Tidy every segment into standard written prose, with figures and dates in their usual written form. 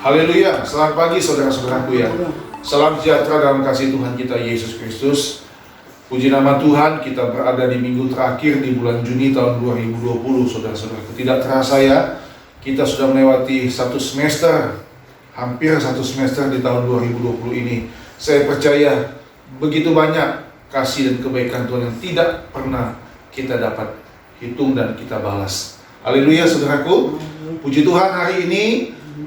Haleluya, selamat pagi saudara-saudaraku ya. Salam sejahtera dalam kasih Tuhan kita Yesus Kristus. Puji nama Tuhan, kita berada di minggu terakhir di bulan Juni tahun 2020 saudara-saudaraku. Tidak terasa ya, kita sudah melewati satu semester, hampir satu semester di tahun 2020 ini. Saya percaya begitu banyak kasih dan kebaikan Tuhan yang tidak pernah kita dapat hitung dan kita balas. Haleluya saudaraku. Puji Tuhan, hari ini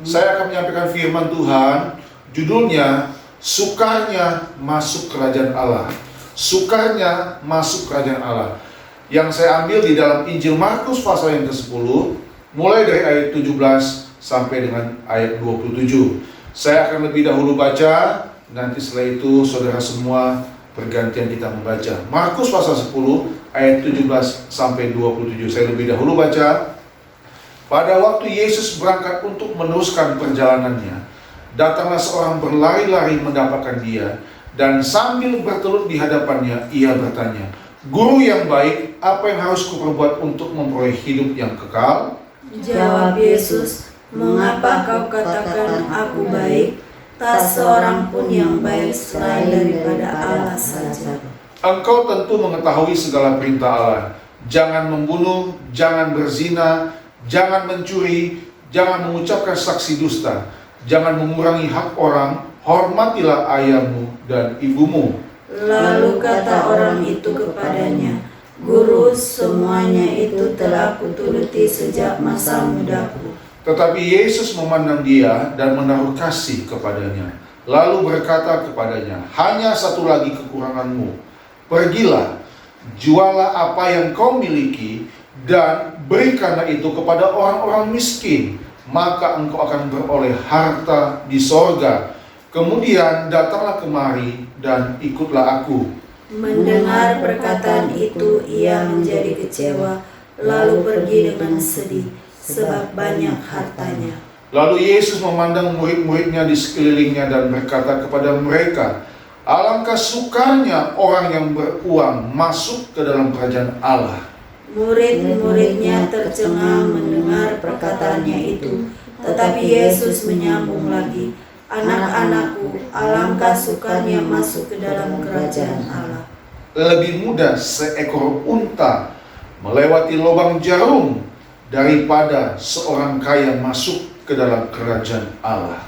saya akan menyampaikan firman Tuhan. Judulnya, Sukarnya Masuk Kerajaan Allah. Sukarnya Masuk Kerajaan Allah. Yang saya ambil di dalam Injil Markus pasal yang ke-10, mulai dari ayat 17 sampai dengan ayat 27. Saya akan lebih dahulu baca, nanti setelah itu saudara semua bergantian kita membaca. Markus pasal 10 ayat 17 sampai 27. Saya lebih dahulu baca. Pada waktu Yesus berangkat untuk meneruskan perjalanannya, datanglah seorang berlari-lari mendapatkan dia, dan sambil bertelut di hadapannya, ia bertanya, "Guru yang baik, apa yang harus kuperbuat untuk memperoleh hidup yang kekal?" Jawab Yesus, "Mengapa kau katakan aku baik? Tak seorang pun yang baik selain daripada Allah saja. Engkau tentu mengetahui segala perintah Allah. Jangan membunuh, jangan berzina, jangan mencuri, jangan mengucapkan saksi dusta, jangan mengurangi hak orang, hormatilah ayahmu dan ibumu." Lalu kata orang itu kepadanya, "Guru, semuanya itu telah kuturuti sejak masa mudaku." Tetapi Yesus memandang dia dan menaruh kasih kepadanya, lalu berkata kepadanya, "Hanya satu lagi kekuranganmu. Pergilah, jualah apa yang kau miliki, dan berikanlah itu kepada orang-orang miskin, maka engkau akan beroleh harta di sorga. Kemudian datanglah kemari dan ikutlah aku." Mendengar perkataan itu, ia menjadi kecewa, lalu pergi dengan sedih, sebab banyak hartanya. Lalu Yesus memandang murid-muridnya di sekelilingnya dan berkata kepada mereka, "Alangkah sukarnya orang yang beruang masuk ke dalam kerajaan Allah." Murid-muridnya tercengang mendengar perkataannya itu, tetapi Yesus menyambung lagi, "Anak-anakku, alangkah sukarnya masuk ke dalam kerajaan Allah. Lebih mudah seekor unta melewati lubang jarum daripada seorang kaya masuk ke dalam kerajaan Allah."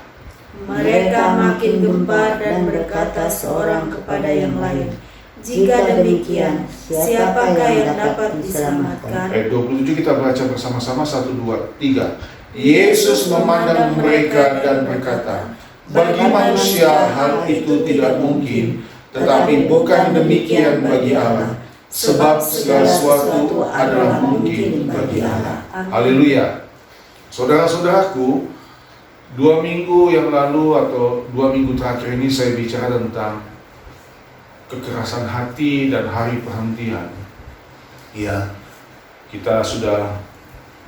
Mereka makin gempar dan berkata seorang kepada yang lain, "Jika demikian, siapakah yang dapat diselamatkan?" Ayat 27 kita baca bersama-sama, 1, 2, 3. Yesus memandang mereka dan berkata, "Bagi manusia hal itu tidak mungkin, tetapi bukan demikian bagi Allah, sebab segala sesuatu adalah mungkin bagi Allah." Haleluya. Saudara-saudaraku, 2 minggu yang lalu atau 2 minggu terakhir ini saya bicara tentang kekerasan hati dan hari perhentian. Ya, kita sudah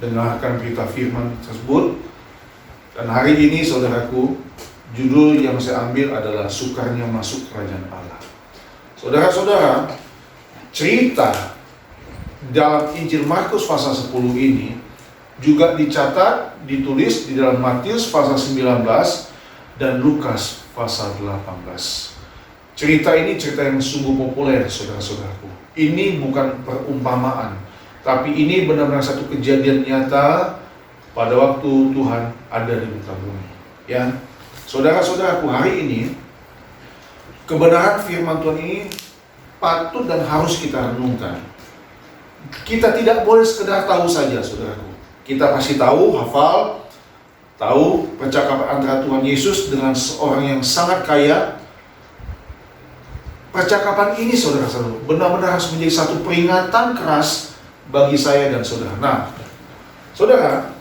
dengarkan berita firman tersebut. Dan hari ini saudaraku, judul yang saya ambil adalah Sukarnya Masuk Kerajaan Allah. Saudara-saudara, cerita dalam Injil Markus pasal 10 ini juga dicatat, ditulis di dalam Matius pasal 19 dan Lukas pasal 18. Cerita ini cerita yang sungguh populer saudara-saudaraku. Ini bukan perumpamaan, tapi ini benar-benar satu kejadian nyata pada waktu Tuhan ada di muka bumi. Ya, saudara-saudaraku, hari ini kebenaran firman Tuhan ini patut dan harus kita renungkan. Kita tidak boleh sekedar tahu saja, saudaraku. Kita pasti tahu, hafal, tahu percakapan antara Tuhan Yesus dengan seorang yang sangat kaya. Percakapan ini saudara-saudara benar-benar harus menjadi satu peringatan keras bagi saya dan saudara. Nah, saudara,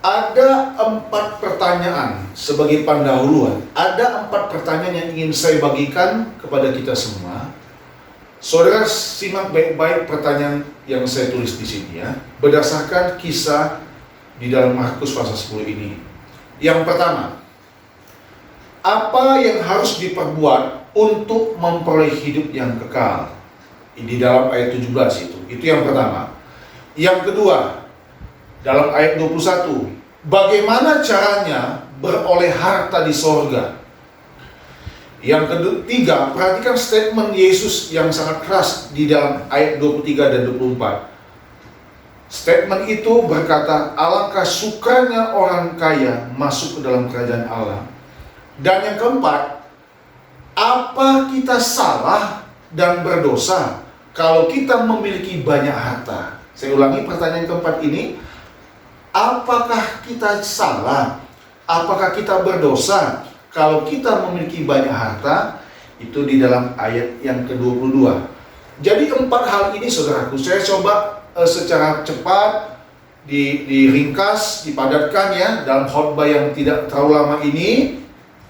ada 4 pertanyaan sebagai pendahuluan. Ada 4 pertanyaan yang ingin saya bagikan kepada kita semua. Saudara simak baik-baik pertanyaan yang saya tulis di sini ya, berdasarkan kisah di dalam Markus pasal 10 ini. Yang pertama, apa yang harus diperbuat untuk memperoleh hidup yang kekal? Di dalam ayat 17 itu yang pertama. Yang kedua, Dalam ayat 21, bagaimana caranya beroleh harta di sorga? Yang ketiga, perhatikan statement Yesus yang sangat keras di dalam ayat 23 dan 24. Statement itu berkata, alangkah sukanya orang kaya masuk ke dalam kerajaan Allah. Dan yang keempat, apa kita salah dan berdosa kalau kita memiliki banyak harta? Saya ulangi pertanyaan keempat ini. Apakah kita salah? Apakah kita berdosa kalau kita memiliki banyak harta? Itu di dalam ayat yang ke-22. Jadi 4 hal ini saudaraku, saya coba secara cepat diringkas, dipadatkan ya dalam khotbah yang tidak terlalu lama ini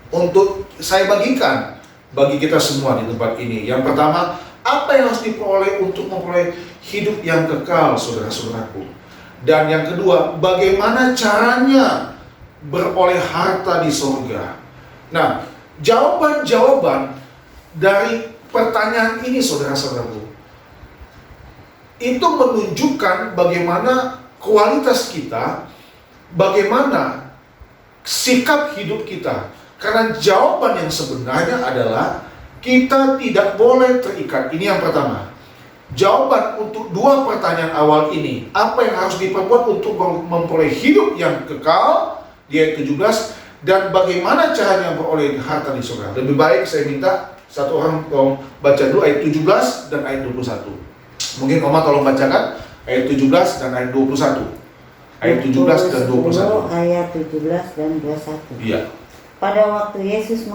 untuk saya bagikan bagi kita semua di tempat ini. Yang pertama, apa yang harus diperoleh untuk memperoleh hidup yang kekal, saudara-saudaraku? Dan yang kedua, bagaimana caranya beroleh harta di surga? Nah, jawaban-jawaban dari pertanyaan ini, saudara-saudaraku, itu menunjukkan bagaimana kualitas kita, bagaimana sikap hidup kita. Karena jawaban yang sebenarnya adalah kita tidak boleh terikat. Ini yang pertama. Jawaban untuk 2 pertanyaan awal ini, apa yang harus diperbuat untuk memperoleh hidup yang kekal, di ayat 17, dan bagaimana caranya beroleh harta di surga. Lebih baik saya minta satu orang tolong baca dulu ayat 17 dan ayat 21. Mungkin Oma tolong bacakan ayat 17 dan ayat 21. Ayat 17 dan 21. Ayat 17 dan 21. Iya. Pada waktu Yesus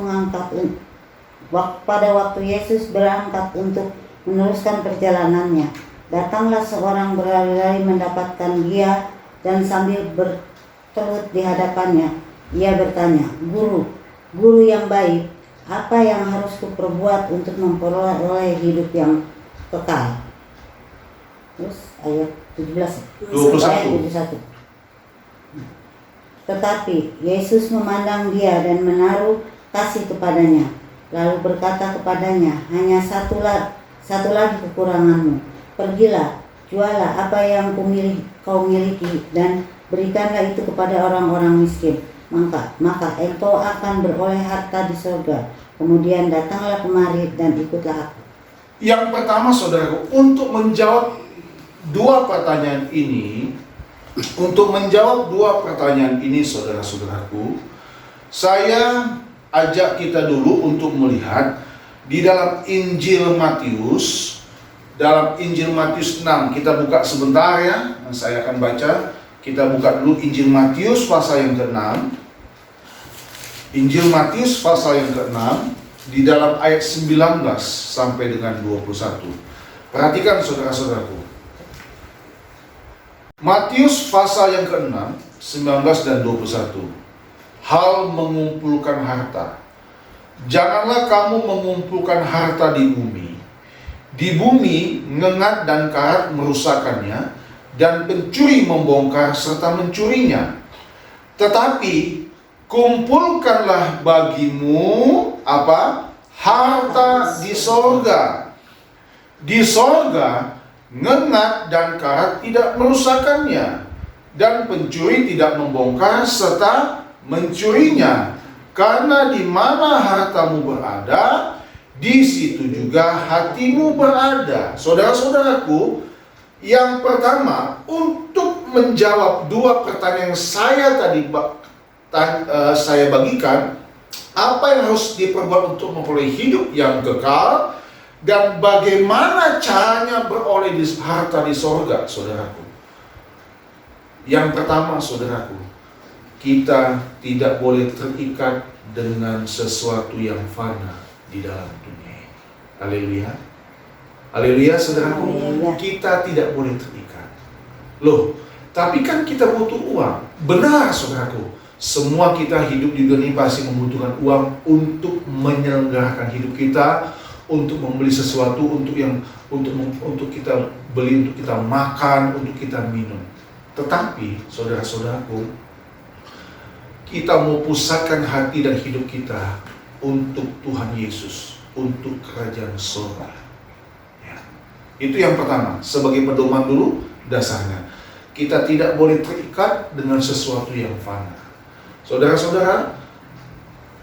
berangkat untuk meneruskan perjalanannya, datanglah seorang berlari-lari mendapatkan dia, dan sambil bertelut di hadapannya, ia bertanya, Guru yang baik, apa yang harus kuperbuat untuk memperoleh hidup yang kekal? Terus ayat 21. Tetapi Yesus memandang dia dan menaruh kasih kepadanya, lalu berkata kepadanya, hanya satu lagi kekuranganmu. Pergilah, jualah apa yang kau miliki dan berikanlah itu kepada orang-orang miskin. Maka engkau akan beroleh harta di surga. Kemudian datanglah kemari dan ikutlah aku. Yang pertama, saudaraku, untuk menjawab 2 pertanyaan ini, saudara-saudaraku, saya ajak kita dulu untuk melihat di dalam Injil Matius. Dalam Injil Matius 6, kita buka sebentar ya, saya akan baca. Kita buka dulu Injil Matius pasal yang ke-6. Injil Matius pasal yang ke-6 di dalam ayat 19 sampai dengan 21. Perhatikan saudara-saudaraku. Matius pasal yang ke-6, 19 dan 21. Hal mengumpulkan harta. Janganlah kamu mengumpulkan harta di bumi. Di bumi ngengat dan karat merusakkannya, dan pencuri membongkar serta mencurinya. Tetapi kumpulkanlah bagimu apa? Harta di sorga. Di sorga ngengat dan karat tidak merusakkannya, dan pencuri tidak membongkar serta mencurinya. Karena di mana hartamu berada, di situ juga hatimu berada. Saudara-saudaraku, yang pertama, untuk menjawab 2 pertanyaan yang saya bagikan, apa yang harus diperbuat untuk memperoleh hidup yang kekal, dan bagaimana caranya beroleh harta di sorga, saudaraku. Yang pertama, saudaraku, kita tidak boleh terikat dengan sesuatu yang fana di dalam dunia. Haleluya. Haleluya, saudaraku. Haleluya. Kita tidak boleh terikat. Loh, tapi kan kita butuh uang. Benar, saudaraku. Semua kita hidup di dunia ini pasti membutuhkan uang untuk menyelenggarakan hidup kita, untuk membeli sesuatu, untuk kita beli, untuk kita makan, untuk kita minum. Tetapi, saudara-saudaraku, kita mau pusatkan hati dan hidup kita untuk Tuhan Yesus, untuk kerajaan surga. Ya. Itu yang pertama, sebagai pedoman dulu dasarnya. kita tidak boleh terikat dengan sesuatu yang fana. Saudara-saudara,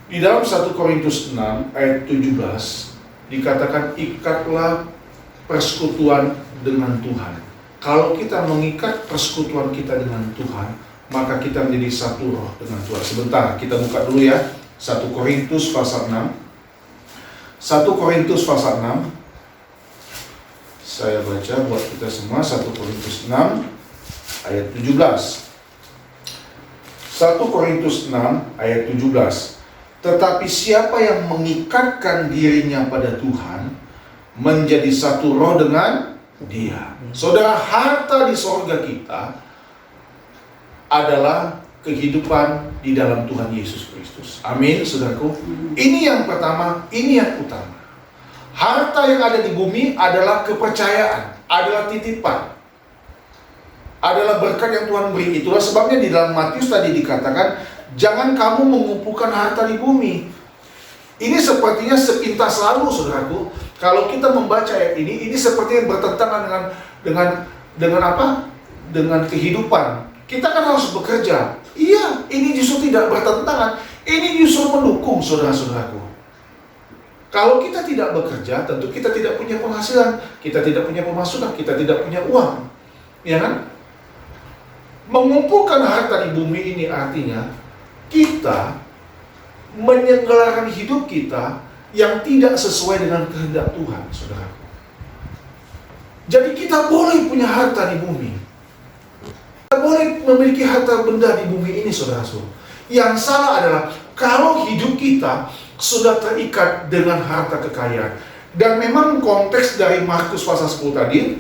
di dalam 1 Korintus 6 ayat 17 dikatakan, ikatlah persekutuan dengan Tuhan. Kalau kita mengikat persekutuan kita dengan Tuhan, maka kita menjadi satu roh dengan Tuhan. Sebentar, kita buka dulu ya 1 Korintus pasal 6. 1 Korintus pasal 6. Saya baca buat kita semua, 1 Korintus 6 ayat 17. 1 Korintus 6 ayat 17. Tetapi siapa yang mengikatkan dirinya pada Tuhan menjadi satu roh dengan Dia. Saudara, harta di sorga kita adalah kehidupan di dalam Tuhan Yesus Kristus. Amin, saudaraku. Ini yang pertama, ini yang utama. Harta yang ada di bumi adalah kepercayaan, adalah titipan, adalah berkat yang Tuhan beri. Itulah sebabnya di dalam Matius tadi dikatakan, jangan kamu mengumpulkan harta di bumi. Ini sepertinya sepintas lalu, saudaraku. Kalau kita membaca ayat ini seperti yang bertentangan dengan apa? Dengan kehidupan. Kita kan harus bekerja. Iya, ini justru tidak bertentangan. Ini justru mendukung, saudara-saudaraku. Kalau kita tidak bekerja, tentu kita tidak punya penghasilan, kita tidak punya pemasukan, kita tidak punya uang. Ya kan? Mengumpulkan harta di bumi ini artinya kita menyelenggarakan hidup kita yang tidak sesuai dengan kehendak Tuhan, saudaraku. Jadi kita boleh punya harta di bumi. Kita boleh memiliki harta benda di bumi ini, saudara-saudara. Yang salah adalah kalau hidup kita sudah terikat dengan harta kekayaan. Dan memang konteks dari Markus pasal 10 tadi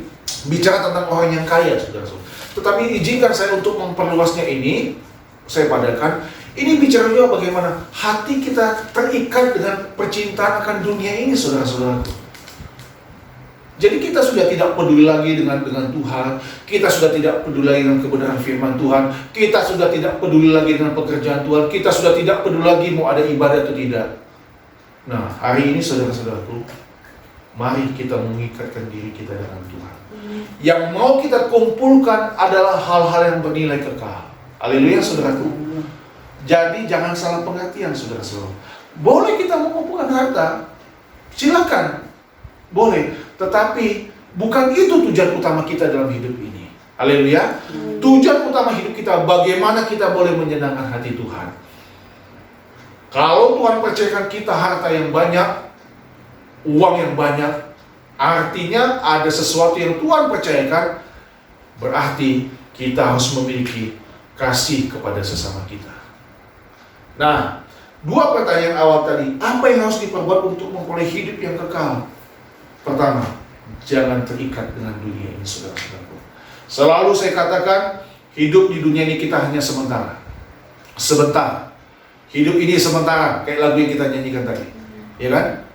bicara tentang orang yang kaya, saudara-saudara. Tetapi izinkan saya untuk memperluasnya ini, saya padatkan. Ini bicara juga bagaimana hati kita terikat dengan percintaan akan dunia ini, saudara-saudaraku. Jadi kita sudah tidak peduli lagi dengan Tuhan, kita sudah tidak peduli lagi dengan kebenaran firman Tuhan, kita sudah tidak peduli lagi dengan pekerjaan Tuhan, kita sudah tidak peduli lagi mau ada ibadah atau tidak. Nah, hari ini saudara-saudaraku, mari kita mengikatkan diri kita dengan Tuhan. Yang mau kita kumpulkan adalah hal-hal yang bernilai kekal. Haleluya, saudaraku. Jadi jangan salah pengertian, saudara-saudara. Boleh kita mengumpulkan harta, silakan, boleh. Tetapi bukan itu tujuan utama kita dalam hidup ini. Haleluya. Tujuan utama hidup kita bagaimana kita boleh menyenangkan hati Tuhan. Kalau Tuhan percayakan kita harta yang banyak, uang yang banyak, artinya ada sesuatu yang Tuhan percayakan, berarti kita harus memiliki kasih kepada sesama kita. Nah, dua pertanyaan awal tadi, apa yang harus diperbuat untuk memperoleh hidup yang kekal? Pertama, jangan terikat dengan dunia ini, saudara-saudaraku. Selalu saya katakan, hidup di dunia ini kita hanya sementara. Sebentar. Hidup ini sementara, kayak lagu yang kita nyanyikan tadi. Ya kan?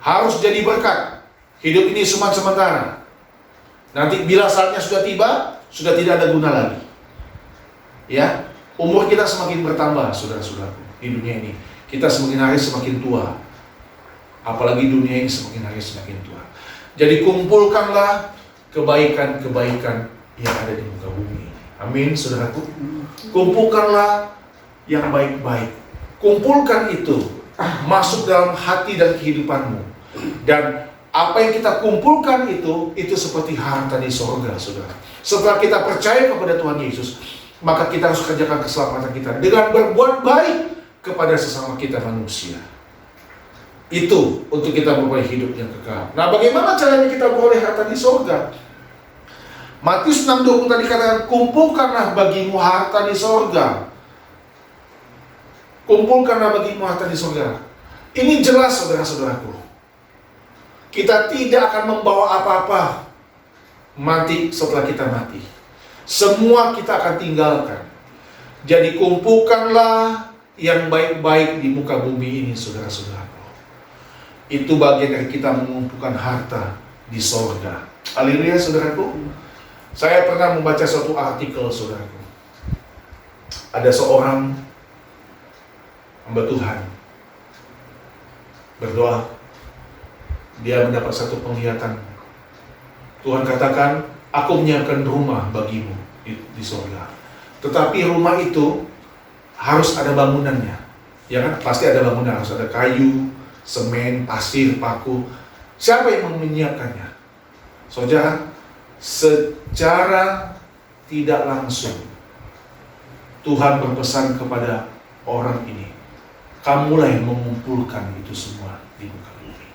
Harus jadi berkat. Hidup ini cuma sementara. Nanti bila saatnya sudah tiba, sudah tidak ada guna lagi. Ya, umur kita semakin bertambah, saudara-saudaraku, di dunia ini. Kita semakin hari semakin tua. Apalagi dunia ini semakin hari semakin tua. Jadi kumpulkanlah kebaikan-kebaikan yang ada di muka bumi. Amin, saudaraku. Kumpulkanlah yang baik-baik. Kumpulkan itu masuk dalam hati dan kehidupanmu. Dan apa yang kita kumpulkan itu seperti harta di sorga, saudara. Setelah kita percaya kepada Tuhan Yesus, maka kita harus kerjakan keselamatan kita dengan berbuat baik kepada sesama kita manusia. Itu untuk kita memperoleh hidup yang kekal. Nah, bagaimana caranya kita memperoleh harta di sorga? Matius 6:20 tadi katakan, kumpulkanlah bagimu harta di sorga. Kumpulkanlah bagimu harta di sorga. Ini jelas, saudara-saudaraku. Kita tidak akan membawa apa-apa mati setelah kita mati. Semua kita akan tinggalkan. Jadi kumpulkanlah yang baik-baik di muka bumi ini, saudara-saudaraku. Itu bagian dari kita mengumpulkan harta di sorga. Haleluya, saudaraku. Saya pernah membaca suatu artikel, saudaraku. Ada seorang hamba Tuhan berdoa, dia mendapat satu penglihatan. Tuhan katakan, Aku menyiapkan rumah bagimu di surga. Tetapi rumah itu harus ada bangunannya. Ya kan? Pasti ada bangunan, harus ada kayu, semen, pasir, paku. Siapa yang menyiapkannya? Saudara, secara tidak langsung Tuhan berpesan kepada orang ini, kamulah yang mengumpulkan itu semua di muka bumi.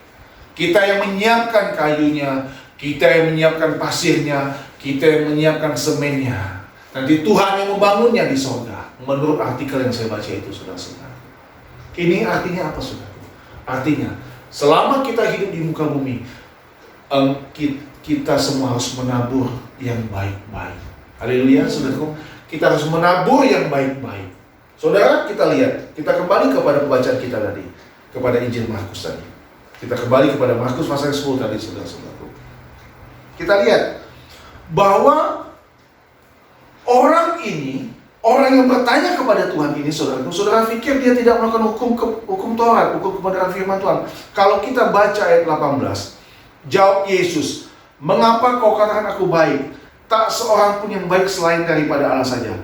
Kita yang menyiapkan kayunya, kita yang menyiapkan pasirnya, kita yang menyiapkan semennya. Nanti Tuhan yang membangunnya di surga. Menurut artikel yang saya baca itu, saudara-saudara. Ini artinya apa, saudara? Artinya, selama kita hidup di muka bumi, kita semua harus menabur yang baik-baik. Haleluya, saudara. Kita harus menabur yang baik-baik. Saudara, kita lihat. Kita kembali kepada pembacaan kita tadi. Kepada Injil Markus tadi. Kita kembali kepada Markus pasal 10 tadi, saudara-saudara. Kita lihat bahwa orang ini, orang yang bertanya kepada Tuhan ini, saudara pikir dia tidak melakukan hukum Taurat, hukum kebenaran firman Tuhan. Kalau kita baca ayat 18, jawab Yesus, mengapa kau katakan aku baik? Tak seorang pun yang baik selain daripada Allah saja.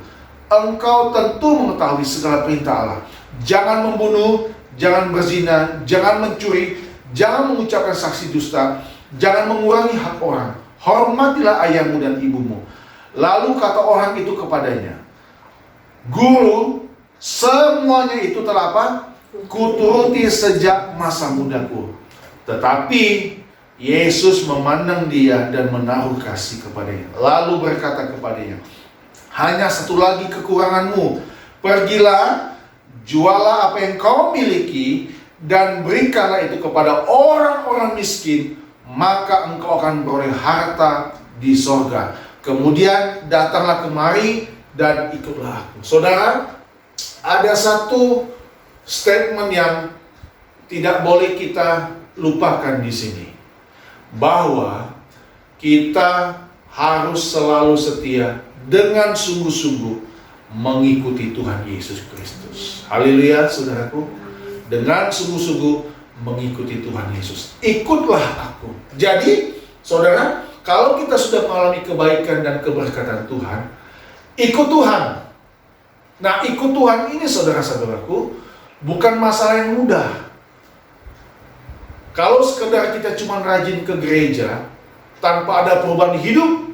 Engkau tentu mengetahui segala perintah Allah. Jangan membunuh, jangan berzina, jangan mencuri, jangan mengucapkan saksi dusta, jangan mengurangi hak orang. Hormatilah ayahmu dan ibumu. Lalu kata orang itu kepadanya, Guru, semuanya itu telah apa? Kuturuti sejak masa mudaku. Tetapi Yesus memandang dia dan menaruh kasih kepadanya. Lalu berkata kepadanya, hanya satu lagi kekuranganmu. Pergilah, jualah apa yang kau miliki dan berikanlah itu kepada orang-orang miskin, maka engkau akan beroleh harta di sorga. Kemudian datanglah kemari dan ikutlah aku. Saudara, ada satu statement yang tidak boleh kita lupakan di sini, bahwa kita harus selalu setia dengan sungguh-sungguh mengikuti Tuhan Yesus Kristus. Haleluya, saudaraku. Dengan sungguh-sungguh mengikuti Tuhan Yesus. Ikutlah aku. Jadi, saudara, kalau kita sudah mengalami kebaikan dan keberkatan Tuhan, ikut Tuhan. Nah, ikut Tuhan ini, saudara-saudaraku, bukan masalah yang mudah. Kalau sekedar kita cuma rajin ke gereja tanpa ada perubahan hidup,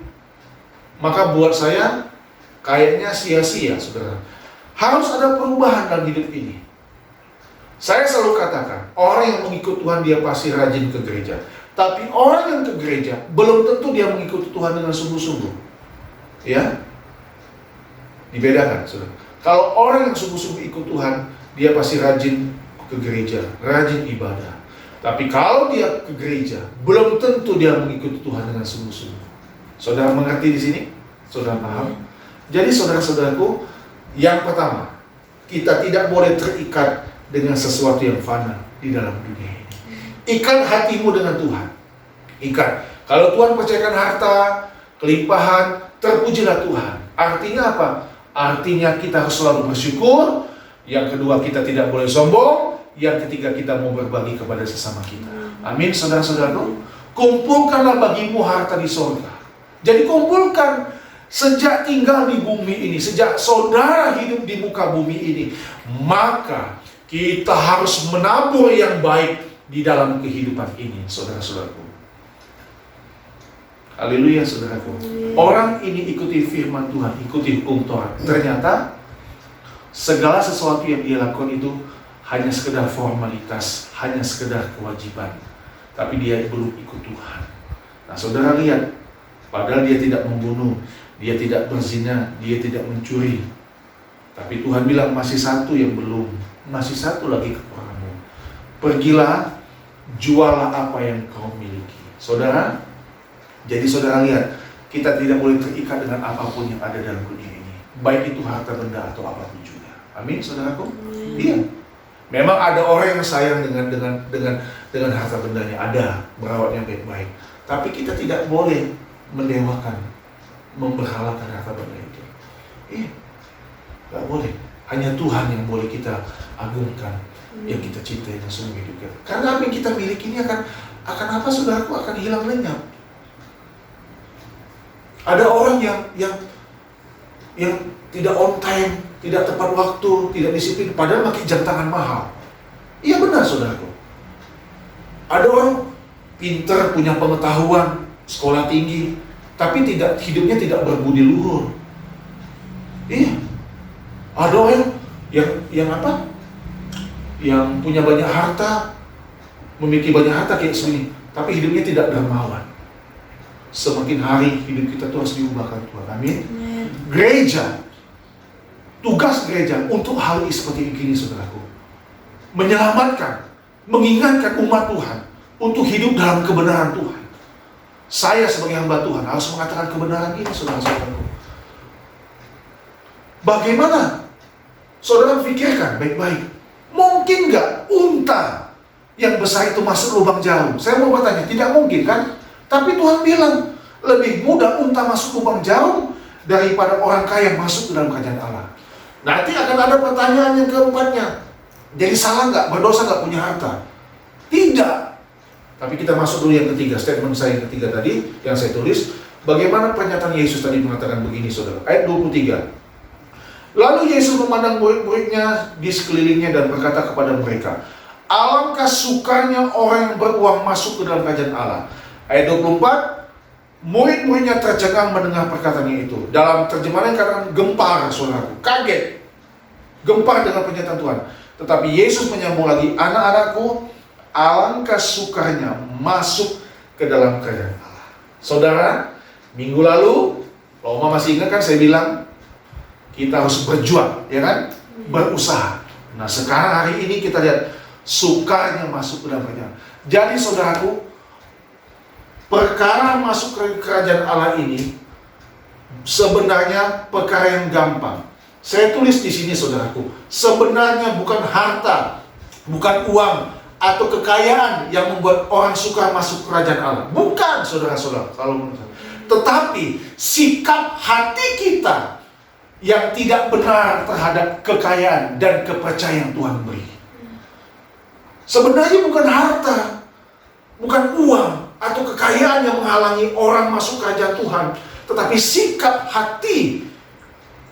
maka buat saya kayaknya sia-sia, saudara. Harus ada perubahan dalam hidup ini. Saya selalu katakan, orang yang mengikut Tuhan dia pasti rajin ke gereja. Tapi orang yang ke gereja belum tentu dia mengikuti Tuhan dengan sungguh-sungguh. Ya, dibedakan, saudara. Kalau orang yang sungguh-sungguh ikut Tuhan, dia pasti rajin ke gereja, rajin ibadah. Tapi kalau dia ke gereja, belum tentu dia mengikuti Tuhan dengan sungguh-sungguh. Saudara mengerti di sini? Saudara paham? Jadi saudara-saudaraku, yang pertama, kita tidak boleh terikat dengan sesuatu yang fana di dalam dunia ini. Ikat hatimu dengan Tuhan. Ikat. Kalau Tuhan percayakan harta, kelimpahan, terpujilah Tuhan. Artinya apa? Artinya kita harus selalu bersyukur. Yang kedua, kita tidak boleh sombong. Yang ketiga, kita mau berbagi kepada sesama kita. Amin, saudara-saudaraku. Kumpulkanlah bagimu harta di surga. Jadi kumpulkan sejak tinggal di bumi ini, sejak saudara hidup di muka bumi ini, maka kita harus menabur yang baik di dalam kehidupan ini, saudara-saudaraku. Haleluya, saudaraku. Orang ini ikuti firman Tuhan, ikuti hukum Taurat. Ternyata segala sesuatu yang dia lakukan itu hanya sekedar formalitas, hanya sekedar kewajiban. Tapi dia belum ikut Tuhan. Nah, saudara lihat, padahal dia tidak membunuh, dia tidak berzina, dia tidak mencuri. Tapi Tuhan bilang masih satu yang belum, masih satu lagi kekuranganmu. Pergilah, jualah apa yang kau miliki. Saudara, jadi saudara lihat, kita tidak boleh terikat dengan apapun yang ada dalam dunia ini, baik itu harta benda atau apapun juga. Amin, saudaraku? Iya. Memang ada orang yang sayang dengan harta bendanya, ada merawatnya baik-baik. Tapi kita tidak boleh mendewakan, memberhalakan harta benda itu. Iya, nggak boleh. Hanya Tuhan yang boleh kita agungkan, yang kita cintai dengan seluruh hidup kita. Karena apa yang kita miliki ini akan apa, saudaraku, akan hilang lenyap. Ada orang yang tidak on time, tidak tepat waktu, tidak disiplin, padahal pakai jam tangan mahal. Iya benar saudaraku. Ada orang pintar, punya pengetahuan, sekolah tinggi, tapi hidupnya tidak berbudi luhur. Iya. Ada orang yang apa? Yang punya banyak harta, memiliki banyak harta kayak segini, tapi hidupnya tidak dermawan. Semakin hari hidup kita tuh harus diubahkan Tuhan. Amin. Gereja, tugas gereja untuk hal seperti ini saudaraku, menyelamatkan, mengingatkan umat Tuhan untuk hidup dalam kebenaran Tuhan. Saya sebagai hamba Tuhan harus mengatakan kebenaran ini saudara-saudaraku. Bagaimana? Saudara pikirkan baik-baik. Mungkin nggak unta yang besar itu masuk lubang jarum? Saya mau bertanya, tidak mungkin kan? Tapi Tuhan bilang, lebih mudah unta masuk lubang jarum daripada orang kaya masuk ke dalam kerajaan Allah. Nanti akan ada pertanyaan yang keempatnya. Jadi salah nggak? Berdosa nggak punya harta? Tidak. Tapi kita masuk dulu yang ketiga, statement saya yang ketiga tadi, yang saya tulis. Bagaimana pernyataan Yesus tadi mengatakan begini saudara. Ayat 23. Lalu Yesus memandang murid-muridnya di sekelilingnya dan berkata kepada mereka, alangkah sukanya orang yang beruang masuk ke dalam kerajaan Allah. Ayat 24, murid-muridnya tercengang mendengar perkataannya itu. Dalam terjemahan katakan gempar, saudaraku, kaget, gempar dengan pernyataan Tuhan. Tetapi Yesus menyambung lagi, anak-anakku, alangkah sukanya masuk ke dalam kerajaan Allah. Saudara, minggu lalu, Oma masih ingat kan saya bilang, kita harus berjuang, ya kan? Berusaha. Nah sekarang hari ini kita lihat, sukanya masuk ke dalam kerajaan. Jadi saudaraku, perkara masuk ke kerajaan Allah ini sebenarnya perkara yang gampang. Saya tulis di sini saudaraku, sebenarnya bukan harta, bukan uang atau kekayaan yang membuat orang suka masuk kerajaan Allah. Bukan saudara-saudara, kalau menurut saya. Tetapi sikap hati kita yang tidak benar terhadap kekayaan dan kepercayaan Tuhan beri. Sebenarnya bukan harta, bukan uang atau kekayaan yang menghalangi orang masuk kerajaan Tuhan, tetapi sikap hati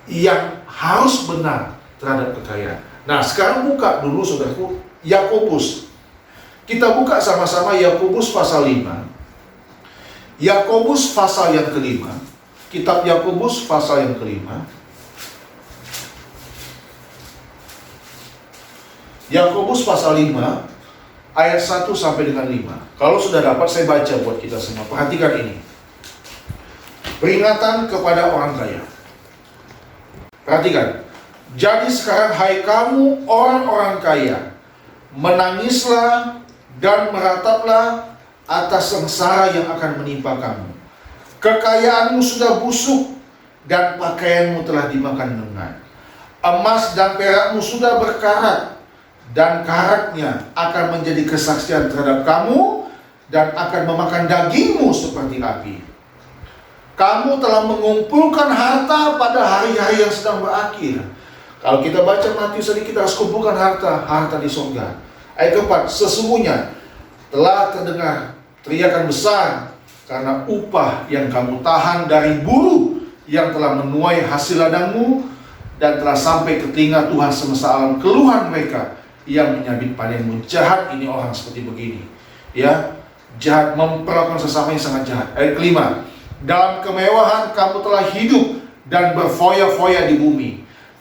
yang harus benar terhadap kekayaan. Nah, sekarang buka dulu saudaraku Yakobus. Kita buka sama-sama Yakobus pasal 5. Yakobus pasal yang kelima. Kitab Yakobus pasal yang kelima. Yakobus pasal 5 ayat 1 sampai dengan 5. Kalau sudah dapat saya baca buat kita semua. Perhatikan ini. Peringatan kepada orang kaya. Perhatikan. Jadi sekarang hai kamu orang-orang kaya, menangislah dan merataplah atas sengsara yang akan menimpa kamu. Kekayaanmu sudah busuk dan pakaianmu telah dimakan lengan. Emas dan perakmu sudah berkarat, dan karatnya akan menjadi kesaksian terhadap kamu dan akan memakan dagingmu seperti api. Kamu telah mengumpulkan harta pada hari-hari yang sedang berakhir. Kalau kita baca Matius tadi, kita harus kumpulkan harta di surga. Ayat keempat, sesungguhnya telah terdengar teriakan besar karena upah yang kamu tahan dari buruh yang telah menuai hasil ladangmu, dan telah sampai ke telinga Tuhan semesta alam keluhan mereka yang menyabit panenmu. Jahat ini orang seperti begini, ya, jahat, memperlakukan sesamanya sangat jahat. Ayat kelima, dalam kemewahan kamu telah hidup dan berfoya-foya di bumi.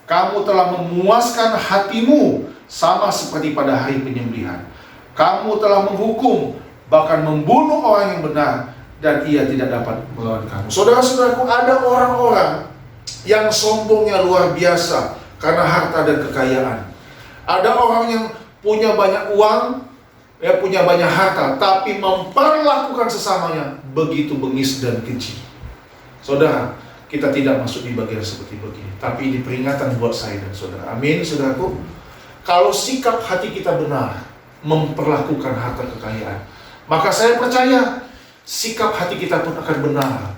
Kamu telah memuaskan hatimu sama seperti pada hari penyembelihan. Kamu telah menghukum, bahkan membunuh orang yang benar, dan ia tidak dapat melawan kamu. Saudara-saudaraku, ada orang-orang yang sombongnya luar biasa karena harta dan kekayaan. Ada orang yang punya banyak uang, ya, punya banyak harta, tapi memperlakukan sesamanya begitu bengis dan keji. Saudara, kita tidak masuk di bagian seperti begini, tapi ini peringatan buat saya dan saudara. Amin, saudaraku. Kalau sikap hati kita benar, memperlakukan harta kekayaan, maka saya percaya sikap hati kita pun akan benar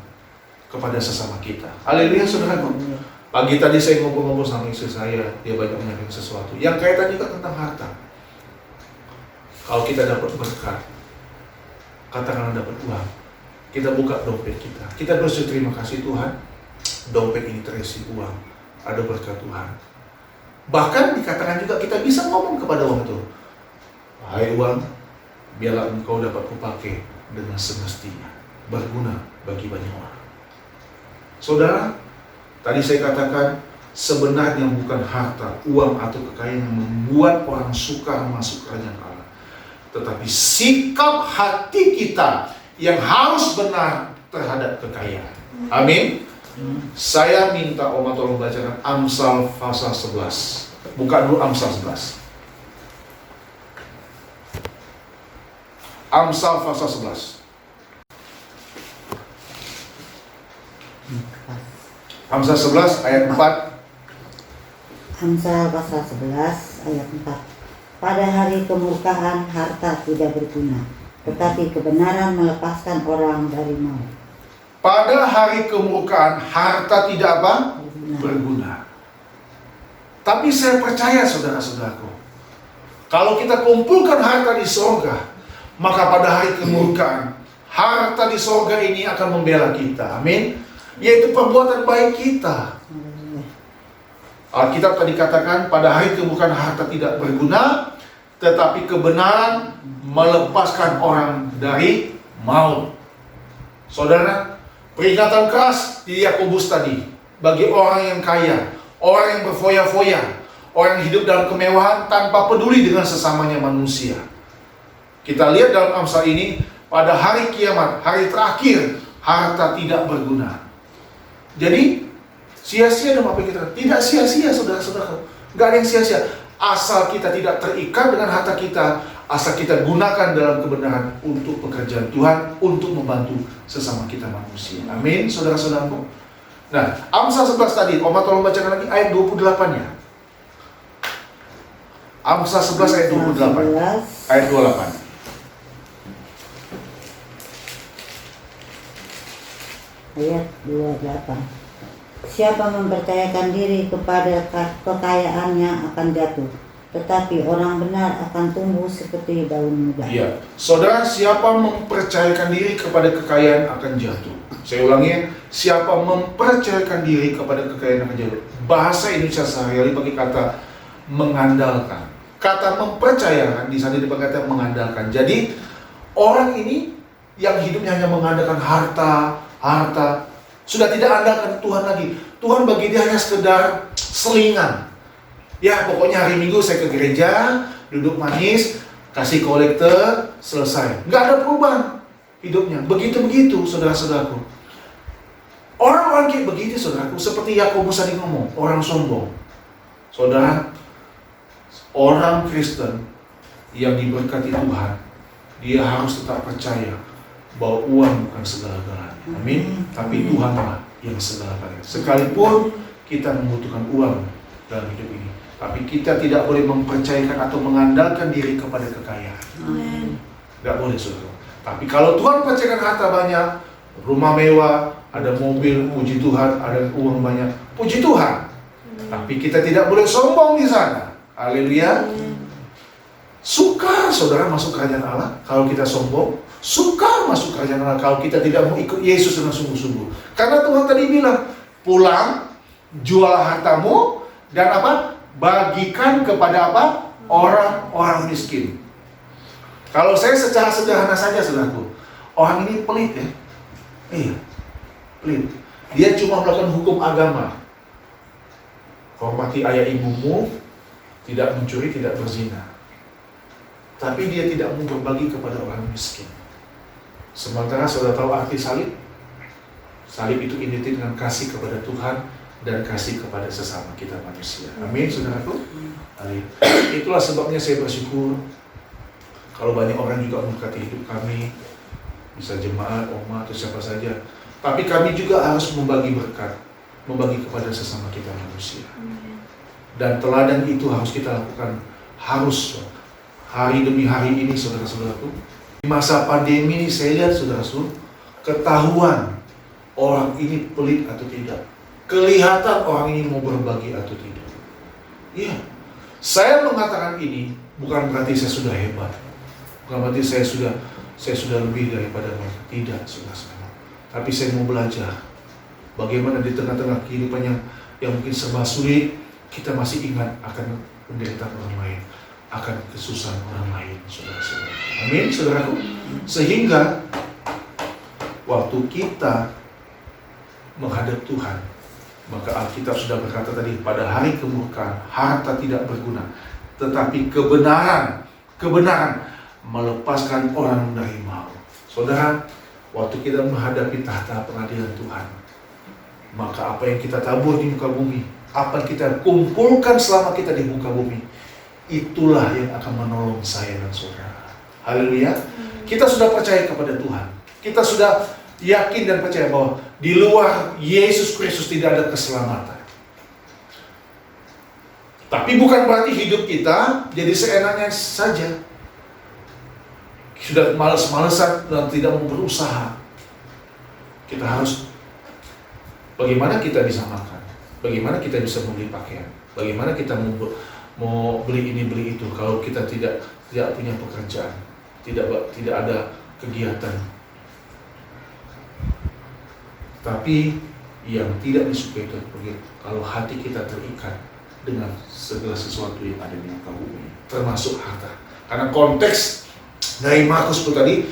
kepada sesama kita. Haleluya, saudaraku. Pagi tadi saya ngobrol-ngobrol sama istri saya, dia banyak menyampaikan sesuatu yang kaitan juga tentang harta. Kalau kita dapat berkat, katakanlah dapat uang, kita buka dompet kita. Kita bersyukur, terima kasih Tuhan, dompet ini terisi uang, ada berkat Tuhan. Bahkan dikatakan juga kita bisa ngomong kepada uang itu, hai uang, biarlah engkau dapat kupakai dengan semestinya, berguna bagi banyak orang. Saudara, tadi saya katakan sebenarnya bukan harta, uang atau kekayaan yang membuat orang suka masuk kerajaan Allah, tetapi sikap hati kita yang harus benar terhadap kekayaan. Amin. Saya minta Oma tolong bacakan Amsal pasal 11. Buka dulu Amsal 11. Amsal pasal 11. Amsal 11 ayat 4. Amsal pasal 11 ayat 4. Pada hari kemurkaan harta tidak berguna, tetapi kebenaran melepaskan orang dari maut. Pada hari kemurkaan harta tidak apa? Berguna. Tapi saya percaya saudara-saudaraku, kalau kita kumpulkan harta di sorga, maka pada hari kemurkaan harta di sorga ini akan membela kita. Amin. Yaitu perbuatan baik kita. Alkitab tadi katakan pada hari kemurkaan harta tidak berguna, tetapi kebenaran melepaskan orang dari maut. Saudara, peringatan keras di Yakobus tadi bagi orang yang kaya, orang yang berfoya-foya, orang yang hidup dalam kemewahan tanpa peduli dengan sesamanya manusia. Kita lihat dalam Amsal ini, pada hari kiamat, hari terakhir, harta tidak berguna. Jadi sia-sia dong apa yang kita, tidak sia-sia saudara-saudara, nggak ada yang sia-sia. Asal kita tidak terikat dengan harta kita, asal kita gunakan dalam kebenaran untuk pekerjaan Tuhan, untuk membantu sesama kita manusia. Amin, saudara-saudaraku. Nah, Amsal 11 tadi, Oma tolong bacakan lagi ayat 28-nya. Amsal 11 ayat 28. Ayat 28. Ayat 28. Siapa mempercayakan diri kepada kekayaannya akan jatuh, tetapi orang benar akan tumbuh seperti daun muda. Iya, saudara, siapa mempercayakan diri kepada kekayaan akan jatuh. Saya ulangi, siapa mempercayakan diri kepada kekayaan akan jatuh. Bahasa Indonesia sehari-hari pakai kata mengandalkan. Kata mempercayakan di sana dipakai kata mengandalkan. Jadi orang ini yang hidupnya hanya mengandalkan harta, sudah tidak andalkan Tuhan lagi. Tuhan bagi dia hanya sekedar selingan. Ya, pokoknya hari Minggu saya ke gereja, duduk manis, kasih kolektor, selesai. Nggak ada perubahan hidupnya. Begitu-begitu, saudara-saudaraku. Orang-orang kayak begitu, saudaraku, seperti Yakobus tadi ngomong, orang sombong. Saudara, orang Kristen yang diberkati Tuhan, dia harus tetap percaya bahwa uang bukan segala-galanya. Amin. Tapi Tuhanlah yang segala-galanya. Sekalipun kita membutuhkan uang dalam hidup ini, tapi kita tidak boleh mempercayakan atau mengandalkan diri kepada kekayaan. Amin. Gak boleh, saudara. Tapi kalau Tuhan percayakan harta banyak, rumah mewah, ada mobil, puji Tuhan, ada uang banyak, puji Tuhan. Tapi kita tidak boleh sombong di sana. Haleluya. Sukar saudara masuk kerajaan Allah kalau kita sombong. Sukar masuk kerajaan Allah kalau kita tidak mau ikut Yesus dengan sungguh-sungguh. Karena Tuhan tadi bilang, pulang, jual hartamu, dan apa? Bagikan kepada apa? Orang-orang miskin. Kalau saya secara sederhana saja, saudaraku, orang ini pelit ya. Iya, pelit. Dia cuma melakukan hukum agama. Hormati ayah ibumu, tidak mencuri, tidak berzina. Tapi dia tidak mau berbagi kepada orang miskin. Sementara saudara tahu arti salib? Salib itu identik dengan kasih kepada Tuhan dan kasih kepada sesama kita manusia. Amin, saudaraku. Amin. Itulah sebabnya saya bersyukur kalau banyak orang juga memberkati hidup kami, bisa jemaat, oma atau siapa saja. Tapi kami juga harus membagi berkat, membagi kepada sesama kita manusia. Dan teladan itu harus kita lakukan, harus hari demi hari ini, saudara-saudaraku. Di masa pandemi ini saya lihat, saudara-saudara, ketahuan orang ini pelit atau tidak. Kelihatan orang ini mau berbagi atau tidak. Iya. Saya mengatakan ini bukan berarti saya sudah hebat. Bukan berarti saya sudah lebih daripada mereka. Tidak, saudara-saudara. Tapi saya mau belajar bagaimana di tengah-tengah kehidupan yang mungkin serba sulit, kita masih ingat akan penderitaan orang lain, akan kesusahan orang lain, saudara-saudara. Amin, saudaraku. Sehingga waktu kita menghadap Tuhan, maka Alkitab sudah berkata tadi, pada hari kemurkaan harta tidak berguna, tetapi kebenaran melepaskan orang dari maut. Saudara, waktu kita menghadapi tahta pengadilan Tuhan, maka apa yang kita tabur di muka bumi, apa yang kita kumpulkan selama kita di muka bumi, itulah yang akan menolong saya dan saudara. Haleluya. Kita sudah percaya kepada Tuhan. Kita sudah yakin dan percaya bahwa di luar Yesus Kristus tidak ada keselamatan. Tapi bukan berarti hidup kita jadi seenaknya saja. Sudah malas-malesan dan tidak mau berusaha. Kita harus, bagaimana kita bisa makan? Bagaimana kita bisa membeli pakaian? Bagaimana kita mau beli ini beli itu kalau kita tidak punya pekerjaan, tidak ada kegiatan. Tapi yang tidak disukai itu kalau hati kita terikat dengan segala sesuatu yang ada di muka bumi, termasuk harta. Karena konteks dari Markus itu tadi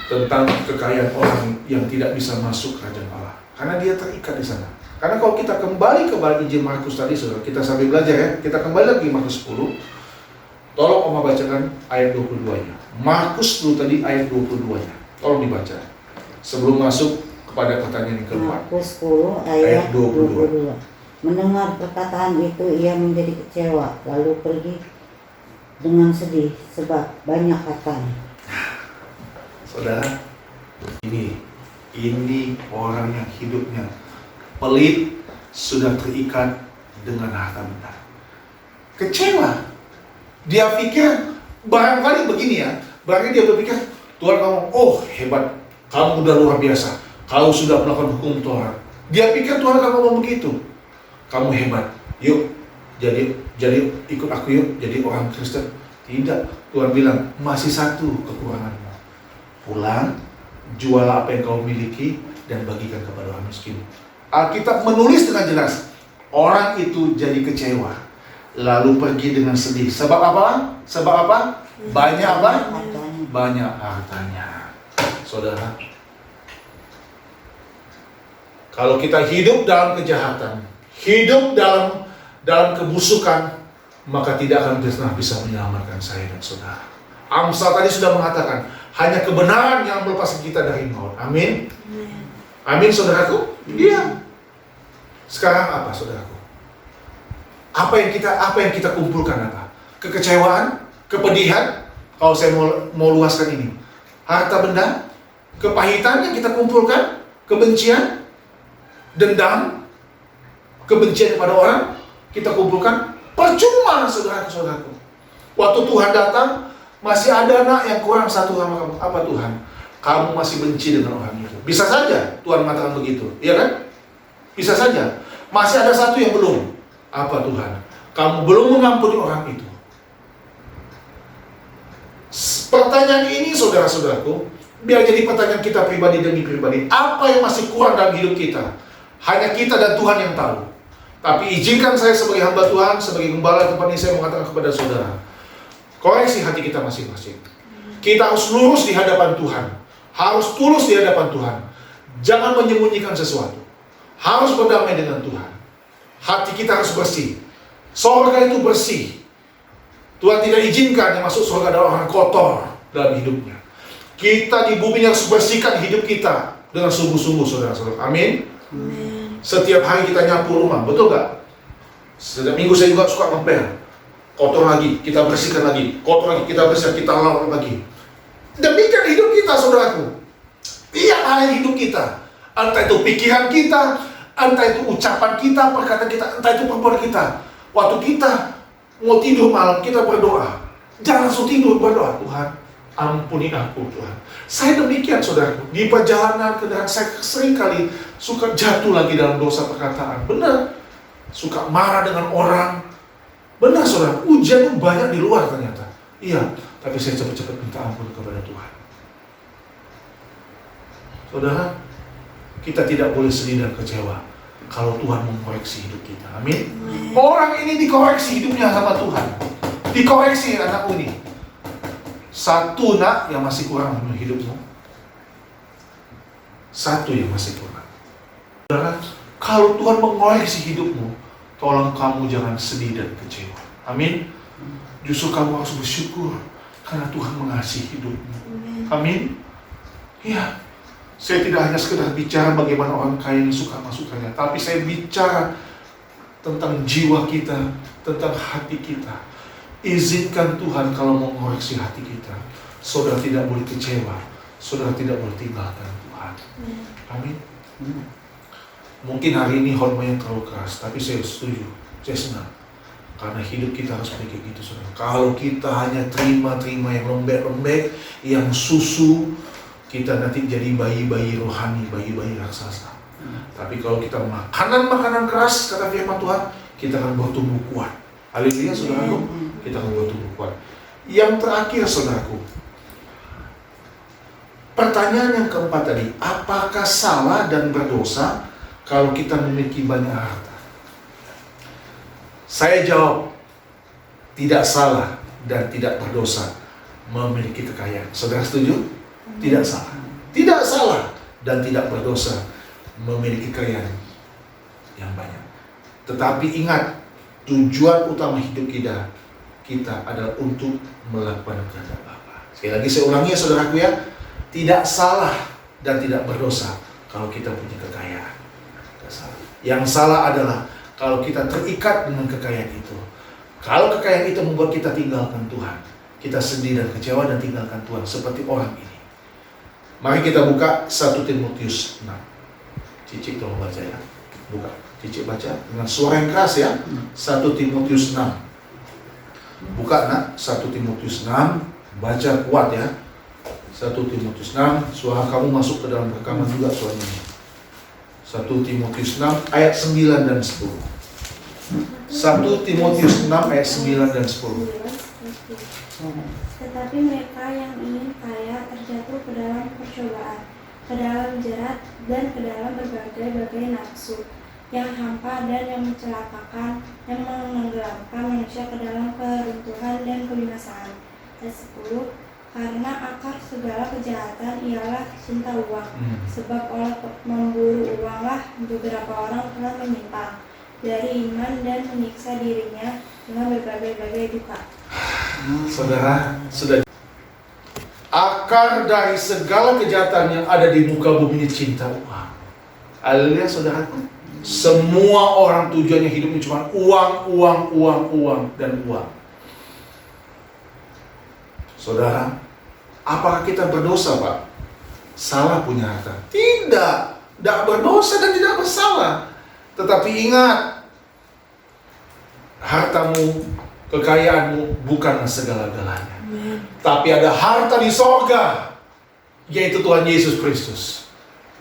tentang kekayaan orang yang tidak bisa masuk kerajaan Allah, karena dia terikat di sana. Karena kalau kita kembali ke Injil Markus tadi, saudara, kita sambil belajar ya, kita kembali lagi Markus 10. Tolong Oma bacakan ayat 22-nya. Markus 10 tadi ayat 22-nya. Tolong dibaca sebelum masuk kepada pertanyaan yang keempat. Markus 10 ayat 22. Mendengar perkataan itu ia menjadi kecewa, lalu pergi dengan sedih sebab banyak hartanya. Saudara, ini orang yang hidupnya pelit, sudah terikat dengan harta benda. Kecewa. Dia pikir, barangkali begini ya, barangkali dia berpikir, Tuhan kamu, oh hebat, kamu udah luar biasa, kau sudah melakukan hukum Taurat. Dia pikir Tuhan kamu ngomong begitu, kamu hebat, yuk jadi ikut aku yuk, jadi orang Kristen. Tidak, Tuhan bilang, masih satu kekuranganmu. Pulang, jual apa yang kau miliki, dan bagikan kepada orang miskin. Alkitab menulis dengan jelas, orang itu jadi kecewa, lalu pergi dengan sedih. Sebab apa? Sebab apa? Banyak apa? Banyak hartanya. Saudara, kalau kita hidup dalam kejahatan, hidup dalam kebusukan, maka tidak akan pernah bisa menyelamatkan saya dan saudara. Amsal tadi sudah mengatakan, hanya kebenaran yang melepaskan kita dari maut. Amin. Amin, saudaraku. Iya. Sekarang apa, saudaraku? Apa yang kita kumpulkan apa? Kekecewaan, kepedihan. Kalau saya mau luaskan ini, harta benda, kepahitan yang kita kumpulkan, kebencian, dendam, kebencian kepada orang, kita kumpulkan. Percuma, saudaraku. Waktu Tuhan datang, masih ada anak yang kurang satu sama kamu. Apa Tuhan? Kamu masih benci dengan orang itu. Bisa saja Tuhan mengatakan begitu, iya kan? Bisa saja. Masih ada satu yang belum. Apa Tuhan? Kamu belum mengampuni orang itu. Pertanyaan ini, saudara-saudaraku, biar jadi pertanyaan kita pribadi demi pribadi. Apa yang masih kurang dalam hidup kita? Hanya kita dan Tuhan yang tahu. Tapi izinkan saya sebagai hamba Tuhan, sebagai gembala tempat ini, saya mengatakan kepada saudara, koreksi hati kita masing-masing. Kita harus lurus di hadapan Tuhan. Harus tulus di hadapan Tuhan. Jangan menyembunyikan sesuatu. Harus berdamai dengan Tuhan. Hati kita harus bersih. Surga itu bersih. Tuhan tidak izinkan yang masuk surga adalah orang kotor dalam hidupnya. Kita di bumi harus bersihkan hidup kita dengan sungguh-sungguh, saudara-saudara. Amin. Setiap hari kita nyapu rumah, betul gak? Setiap minggu saya juga suka ngepel. Kotor lagi, kita bersihkan lagi. Kotor lagi, kita bersihkan, kita lawan lagi. Demikian hidup kita, saudaraku. Tiap hari hidup kita. Entah itu pikiran kita, entah itu ucapan kita, perkataan kita, entah itu perbuatan kita. Waktu kita mau tidur malam, kita berdoa. Jangan langsung tidur, berdoa. Tuhan, ampuni aku, Tuhan. Saya demikian, saudaraku. Di perjalanan kendaraan, saya seringkali suka jatuh lagi dalam dosa perkataan. Benar. Suka marah dengan orang. Benar, saudara. Ujian itu banyak di luar ternyata. Iya, tapi saya cepat-cepat minta ampun kepada Tuhan. Saudara, kita tidak boleh sedih dan kecewa kalau Tuhan mengoreksi hidup kita. Amin. Orang ini dikoreksi hidupnya sama Tuhan. Dikoreksi anakku ini. Satu nak yang masih kurang dalam hidupmu. Satu yang masih kurang. Saudara, kalau Tuhan mengoreksi hidupmu, tolong kamu jangan sedih dan kecewa. Amin. Justru kamu harus bersyukur karena Tuhan mengasihi hidupmu. Amin. Ya, saya tidak hanya sekedar bicara bagaimana orang kaya ini suka masukannya, tapi saya bicara tentang jiwa kita, tentang hati kita. Izinkan Tuhan kalau mau mengoreksi hati kita. Saudara tidak boleh kecewa, saudara tidak boleh tinggalkan Tuhan. Amin. Mungkin hari ini hormatnya terlalu keras, tapi saya setuju, saya senang. Karena hidup kita harus kayak gitu, saudara. Kalau kita hanya terima yang lembek-lembek, yang susu, kita nanti jadi bayi-bayi rohani, bayi-bayi raksasa. Tapi kalau kita makanan keras, kata firman Tuhan, kita akan bertumbuh kuat. Haleluya, saudaraku. Kita akan bertumbuh kuat. Yang terakhir, saudaraku, pertanyaan yang keempat tadi, apakah salah dan berdosa kalau kita memiliki banyak harta? Saya jawab, tidak salah dan tidak berdosa memiliki kekayaan. Saudara setuju? Tidak salah. Tidak salah dan tidak berdosa memiliki kekayaan yang banyak. Tetapi ingat, tujuan utama hidup kita adalah untuk melakukan kehendak Bapa. Sekali lagi saya ulangi ya saudaraku ya, tidak salah dan tidak berdosa kalau kita punya kekayaan. Yang salah adalah kalau kita terikat dengan kekayaan itu. Kalau kekayaan itu membuat kita tinggalkan Tuhan, kita sedih dan kecewa dan tinggalkan Tuhan seperti orang ini. Mari kita buka 1 Timotius 6. Cicik tolong baca ya. Buka. Cicik baca dengan suara yang keras ya. 1 Timotius 6. Buka nak, 1 Timotius 6. Baca kuat ya. 1 Timotius 6. Suara kamu masuk ke dalam rekaman juga suaranya. 1 Timotius 6 ayat 9 dan 10. 1 Timotius 6 ayat 9 dan 10. Tetapi mereka yang ingin kaya terjatuh ke dalam percobaan, ke dalam jerat, dan ke dalam berbagai-bagai nafsu yang hampa dan yang mencelakakan, yang menenggelamkan manusia ke dalam keruntuhan dan kebinasaan. Ayat 10. Karena akar segala kejahatan ialah cinta uang, sebab oleh memburu uanglah beberapa orang telah menyimpang dari iman dan menyiksa dirinya dengan berbagai-bagai duka. Saudara, sudah akar dari segala kejahatan yang ada di muka bumi ini cinta uang. Haleluya saudaraku. Semua orang tujuannya hidupnya cuma uang dan uang. Saudara, apakah kita berdosa, Pak? Salah punya harta? Tidak berdosa dan tidak bersalah. Tetapi ingat, hartamu, kekayaanmu bukanlah segala-galanya. Tapi ada harta di sorga, yaitu Tuhan Yesus Kristus.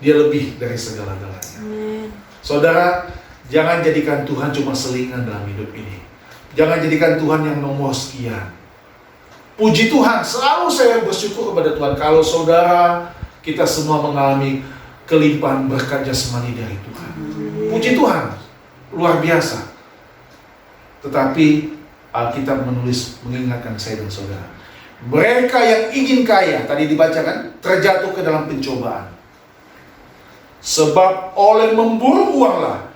Dia lebih dari segala-galanya. Saudara, jangan jadikan Tuhan cuma selingan dalam hidup ini. Jangan jadikan Tuhan yang nomor sekian. Puji Tuhan, selalu saya bersyukur kepada Tuhan kalau saudara, kita semua mengalami kelimpahan berkat jasmani dari Tuhan. Puji Tuhan, luar biasa. Tetapi Alkitab menulis mengingatkan saya dan saudara, mereka yang ingin kaya, tadi dibacakan, terjatuh ke dalam pencobaan. Sebab oleh memburu uanglah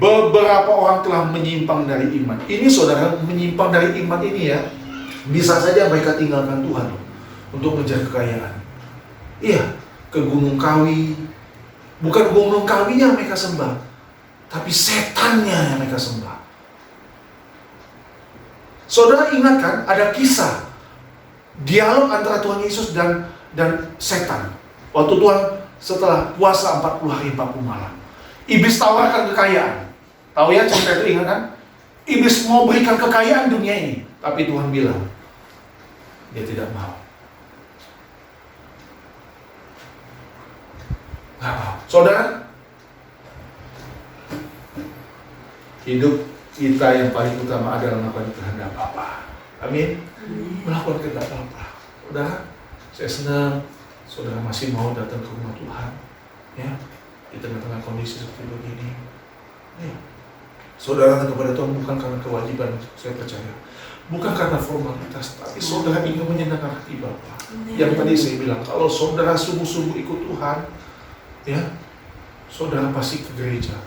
beberapa orang telah menyimpang dari iman. Ini saudara, menyimpang dari iman ini ya, bisa saja mereka tinggalkan Tuhan untuk mengejar kekayaan. Iya, ke Gunung Kawi. Bukan Gunung Kawinya mereka sembah, tapi setannya yang mereka sembah. Saudara ingat kan, ada kisah dialog antara Tuhan Yesus dan setan. Waktu Tuhan setelah puasa 40 hari 40 malam, iblis tawarkan kekayaan. Tahu ya cerita itu, ingat kan? Iblis mau berikan kekayaan dunia ini, tapi Tuhan bilang dia tidak mau. Nggak mau. Saudara, hidup kita yang paling utama adalah melakukan kehendak Bapa. Amin. Melakukan kehendak Bapa. Saudara, saya senang saudara masih mau datang ke rumah Tuhan. Ya. di tengah-tengah kondisi seperti begini. Saudara datang kepada Tuhan bukan karena kewajiban, saya percaya. Bukan karena formalitas, tapi saudara ingin menyenangkan hati Bapa. Yang tadi saya bilang, kalau saudara sungguh-sungguh ikut Tuhan, ya, saudara pasti ke gereja.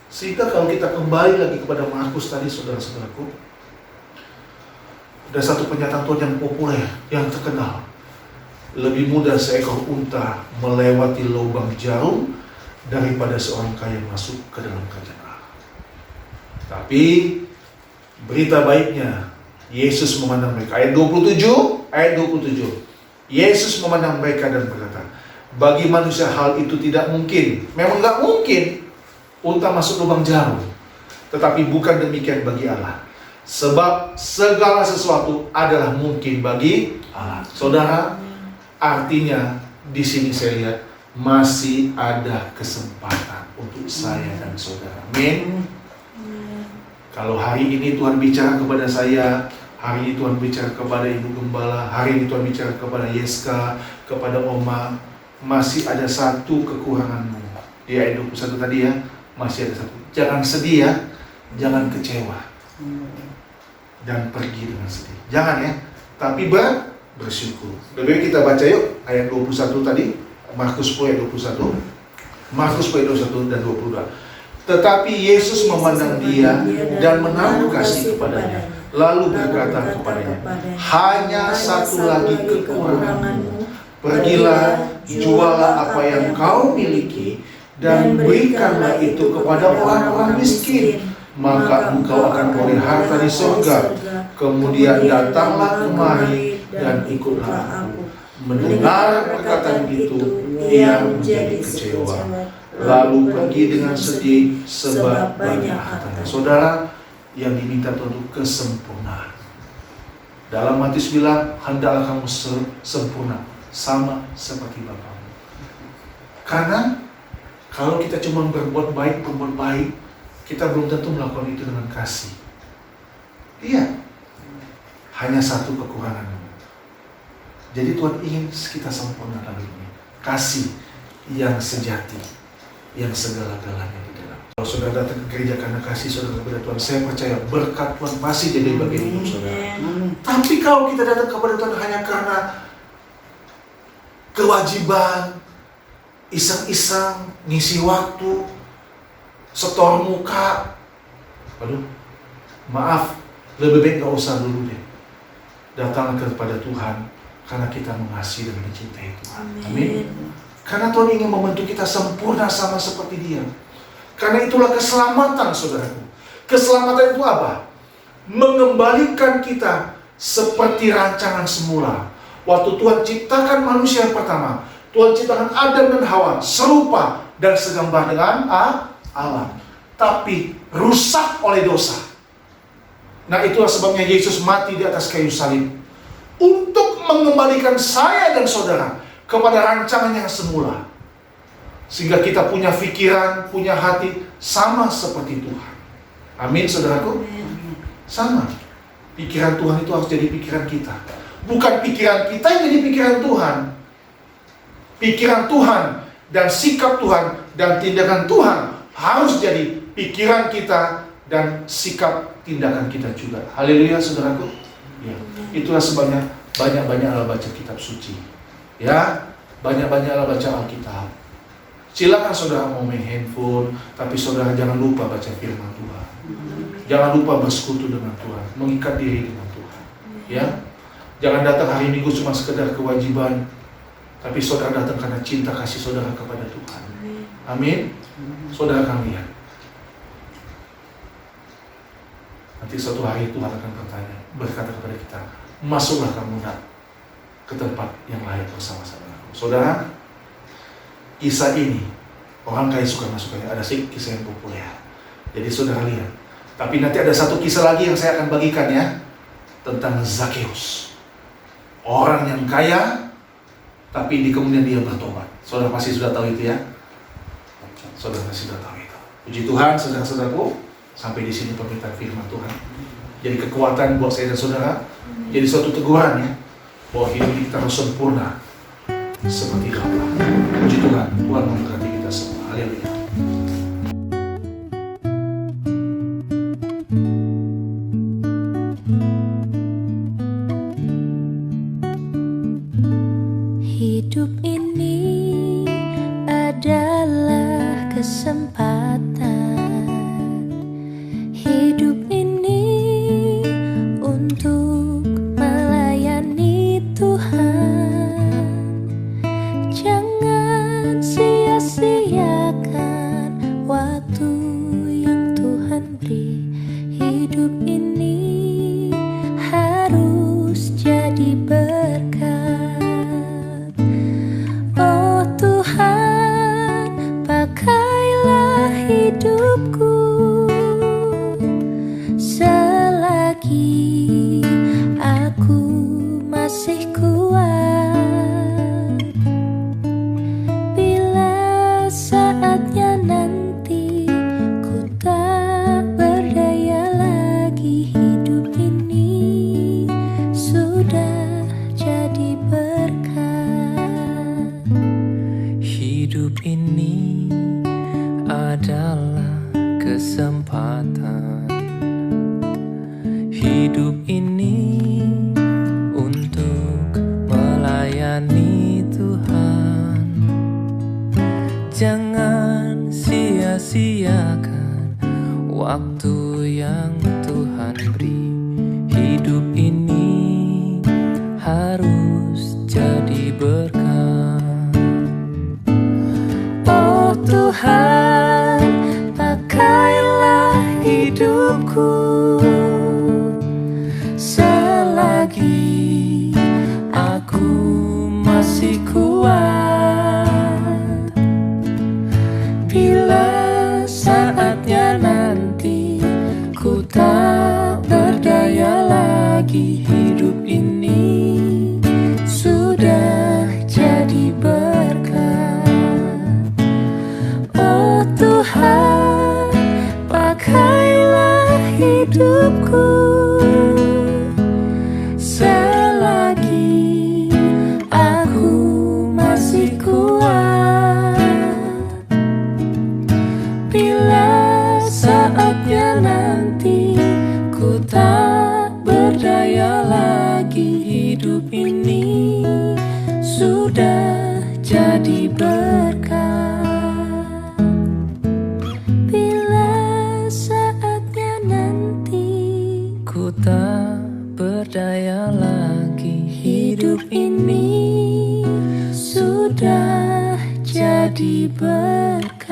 Sehingga kalau kita kembali lagi kepada Markus tadi, saudara-saudaraku, ada satu pernyataan Tuhan yang populer, yang terkenal. Lebih mudah seekor unta melewati lubang jarum daripada seorang kaya masuk ke dalam kerajaan Allah. Tapi berita baiknya, Yesus memandang mereka. Ayat 27. Yesus memandang mereka dan berkata, bagi manusia hal itu tidak mungkin. Memang nggak mungkin unta masuk lubang jarum. Tetapi bukan demikian bagi Allah. Sebab segala sesuatu adalah mungkin bagi Allah. Saudara, artinya di sini saya lihat masih ada kesempatan untuk saya dan saudara. Amin. Kalau hari ini Tuhan bicara kepada saya, hari ini Tuhan bicara kepada Ibu Gembala, hari ini Tuhan bicara kepada Yeska, kepada Oma, masih ada satu kekuranganmu. Di ayat 21 tadi ya, masih ada satu. Jangan sedih ya, jangan kecewa. Dan pergi dengan sedih. Jangan ya, tapi bersyukur. Lebih baik kita baca yuk ayat 21 tadi, Markus 10 ayat 21. Markus 10 ayat 21 dan 22. Tetapi Yesus memandang dia dan menaruh kasih kepadanya, lalu berkata kepadanya, hanya satu lagi kekuranganmu. Pergilah, jualah apa yang kau miliki dan berikanlah itu kepada orang-orang miskin, maka engkau akan beroleh harta di surga. Kemudian datanglah kemari dan ikutlah aku. Mendengar perkataan itu, ia menjadi kecewa, lalu pergi dengan sedih sebab banyak hartanya. Saudara, yang diminta untuk kesempurnaan. Dalam Matius bilang, hendaklah kamu sempurna, sama seperti Bapamu. Karena kalau kita cuma berbuat baik, kita belum tentu melakukan itu dengan kasih. Iya, hanya satu kekurangan. Jadi Tuhan ingin kita sempurna dalam ini. Kasih yang sejati, yang segala-galanya di dalam. Kalau saudara datang ke gereja karena kasih saudara kepada Tuhan, saya percaya berkat Tuhan pasti jadi bagian hidup saudara. Tapi kalau kita datang kepada Tuhan hanya karena kewajiban, iseng-iseng, ngisi waktu, setor muka, aduh, maaf, lebih baik gak usah dulu deh. Datanglah kepada Tuhan karena kita mengasihi dan mencintai Tuhan. Amin. Karena Tuhan ingin membentuk kita sempurna sama seperti Dia. Karena itulah keselamatan, saudaraku. Keselamatan itu apa? Mengembalikan kita seperti rancangan semula. Waktu Tuhan ciptakan manusia yang pertama, Tuhan ciptakan Adam dan Hawa serupa dan segambar dengan Allah. Tapi rusak oleh dosa. Nah, itulah sebabnya Yesus mati di atas kayu salib. Untuk mengembalikan saya dan saudara kepada rancangan yang semula. Sehingga kita punya pikiran, punya hati sama seperti Tuhan. Amin, saudaraku? Sama. Pikiran Tuhan itu harus jadi pikiran kita. Bukan pikiran kita yang jadi pikiran Tuhan. Pikiran Tuhan dan sikap Tuhan dan tindakan Tuhan harus jadi pikiran kita dan sikap tindakan kita juga. Haleluya, saudaraku. Ya, itulah sebabnya banyak-banyaklah baca kitab suci. Ya, banyak-banyaklah baca Alkitab. Silakan saudara mau main handphone, tapi saudara jangan lupa baca firman Tuhan. Jangan lupa bersekutu dengan Tuhan, mengikat diri dengan Tuhan. Ya, jangan datang hari Minggu cuma sekedar kewajiban, tapi saudara datang karena cinta kasih saudara kepada Tuhan. Amin. Saudara akan lihat. Nanti suatu hari Tuhan akan berkata kepada kita, masuklah kamu ke tempat yang layak bersama-sama. Saudara, kisah ini orang kaya suka masuk kaya. Ada sih kisah yang populer. Jadi saudara lihat. Tapi nanti ada satu kisah lagi yang saya akan bagikan ya, tentang Zakheus. Orang yang kaya, tapi di kemudian dia bertobat. Saudara pasti sudah tahu itu ya. Saudara pasti sudah tahu itu. Puji Tuhan, saudara-saudaraku. Sampai di sini pemberitaan firman Tuhan. Jadi kekuatan buat saya dan saudara. Jadi suatu teguran ya, bahwa hidup kita harus sempurna. seperti Hawa. Puji Tuhan, Tuhan memberkati kita semua. Haleluya. Hidup ini adalah kesempatan. Hidup ini untuk melayani Tuhan. Jangan sia-siakan waktu yang Tuhan beri. Hidup ini harus jadi berkat. Oh Tuhan, pakailah hidupku selagi aku masih kuat. Bila saatnya nanti ku tak berdaya lagi, hidup ini sudah jadi berkat. Hidup ini adalah kesempatan. Hidup ini untuk melayani Tuhan. Jangan sia-siakan waktu yang Tuhan beri. Hidup ini harus jadi berkat. Oh Tuhan, pakailah hidupku selagi aku masih kuat. Bila saatnya nanti ku tak berdaya lagi, hidup ini sudah jadi berkat. Oh Tuhan, pakailah hidupku selagi aku masih kuat. Bila saatnya nanti ku tak berdaya lagi, hidup ini sudah jadi berkat. Bila saatnya nanti ku tak berdaya lagi, hidup ini sudah jadi berkat.